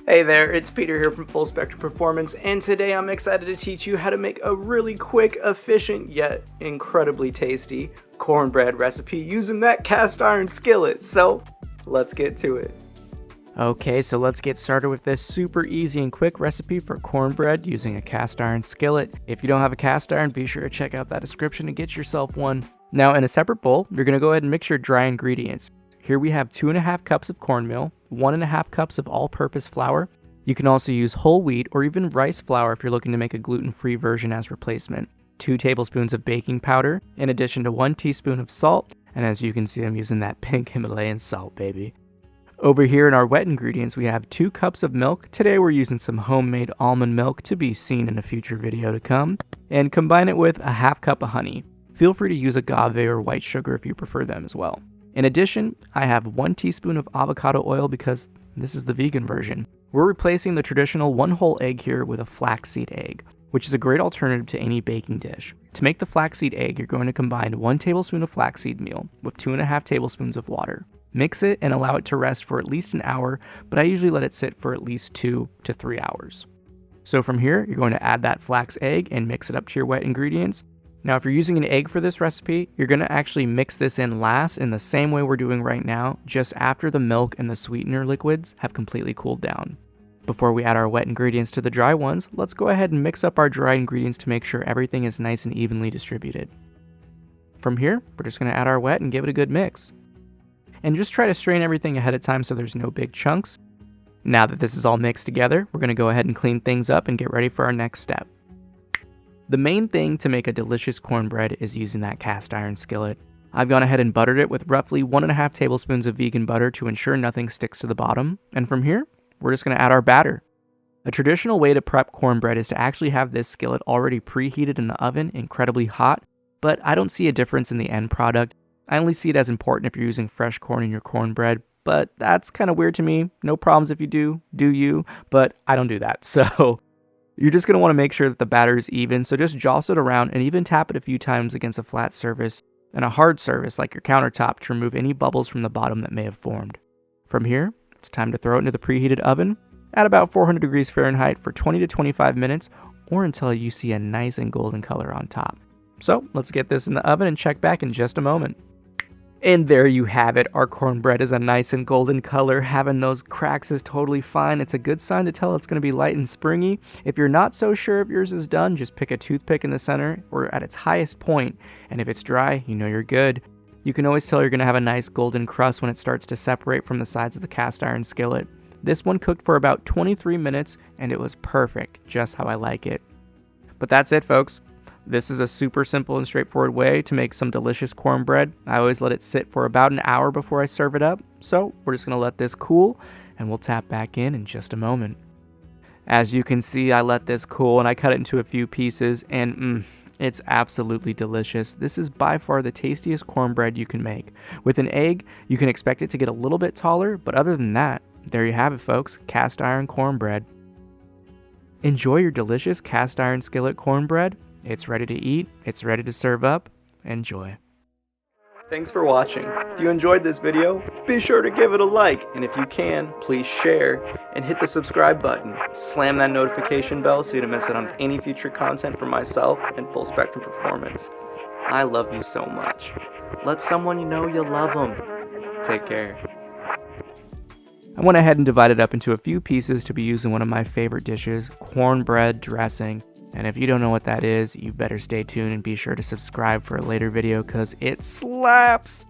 Hey there, it's Peter here from Full Spectrum Performance, and today I'm excited to teach you how to make a really quick, efficient, yet incredibly tasty cornbread recipe using that cast iron skillet. So let's get to it. Okay, so let's get started with this super easy and quick recipe for cornbread using a cast iron skillet. If you don't have a cast iron, be sure to check out that description and get yourself one. Now in a separate bowl, you're going to go ahead and mix your dry ingredients. Here we have 2.5 cups of cornmeal, 1.5 cups of all-purpose flour. You can also use whole wheat or even rice flour if you're looking to make a gluten-free version as replacement. 2 tablespoons of baking powder, in addition to 1 teaspoon of salt, and as you can see, I'm using that pink Himalayan salt, baby. Over here in our wet ingredients, we have 2 cups of milk. Today we're using some homemade almond milk to be seen in a future video to come, and combine it with a 1/2 cup of honey. Feel free to use agave or white sugar if you prefer them as well. In addition, I have 1 teaspoon of avocado oil because this is the vegan version. We're replacing the traditional 1 whole egg here with a flaxseed egg, which is a great alternative to any baking dish. To make the flaxseed egg, you're going to combine 1 tablespoon of flaxseed meal with 2.5 tablespoons of water. Mix it and allow it to rest for at least an hour, but I usually let it sit for at least 2 to 3 hours. So from here, you're going to add that flax egg and mix it up to your wet ingredients. Now, if you're using an egg for this recipe, you're going to actually mix this in last in the same way we're doing right now, just after the milk and the sweetener liquids have completely cooled down. Before we add our wet ingredients to the dry ones, let's go ahead and mix up our dry ingredients to make sure everything is nice and evenly distributed. From here, we're just going to add our wet and give it a good mix. And just try to strain everything ahead of time so there's no big chunks. Now that this is all mixed together, we're going to go ahead and clean things up and get ready for our next step. The main thing to make a delicious cornbread is using that cast iron skillet. I've gone ahead and buttered it with roughly 1.5 tablespoons of vegan butter to ensure nothing sticks to the bottom. And from here, we're just going to add our batter. A traditional way to prep cornbread is to actually have this skillet already preheated in the oven, incredibly hot, but I don't see a difference in the end product. I only see it as important if you're using fresh corn in your cornbread, but that's kind of weird to me. No problems if you do you, but I don't do that, so you're just going to want to make sure that the batter is even, so just jostle it around and even tap it a few times against a flat surface and a hard surface like your countertop to remove any bubbles from the bottom that may have formed. From here, it's time to throw it into the preheated oven at about 400 degrees Fahrenheit for 20 to 25 minutes or until you see a nice and golden color on top. So let's get this in the oven and check back in just a moment. And there you have it. Our cornbread is a nice and golden color. Having those cracks is totally fine. It's a good sign to tell it's going to be light and springy. If you're not so sure if yours is done, just pick a toothpick in the center or at its highest point. And if it's dry, you know you're good. You can always tell you're going to have a nice golden crust when it starts to separate from the sides of the cast iron skillet. This one cooked for about 23 minutes and it was perfect, just how I like it. But that's it, folks. This is a super simple and straightforward way to make some delicious cornbread. I always let it sit for about an hour before I serve it up. So we're just going to let this cool and we'll tap back in just a moment. As you can see, I let this cool and I cut it into a few pieces and it's absolutely delicious. This is by far the tastiest cornbread you can make. With an egg, you can expect it to get a little bit taller, but other than that, there you have it, folks, cast iron cornbread. Enjoy your delicious cast iron skillet cornbread. It's ready to eat, it's ready to serve up. Enjoy. Thanks for watching. If you enjoyed this video, be sure to give it a like, and if you can, please share and hit the subscribe button. Slam that notification bell so you don't miss out on any future content from myself and Full Spectrum Performance. I love you so much. Let someone you know you love them. Take care. I went ahead and divided it up into a few pieces to be used in one of my favorite dishes, cornbread dressing. And if you don't know what that is, you better stay tuned and be sure to subscribe for a later video because it slaps!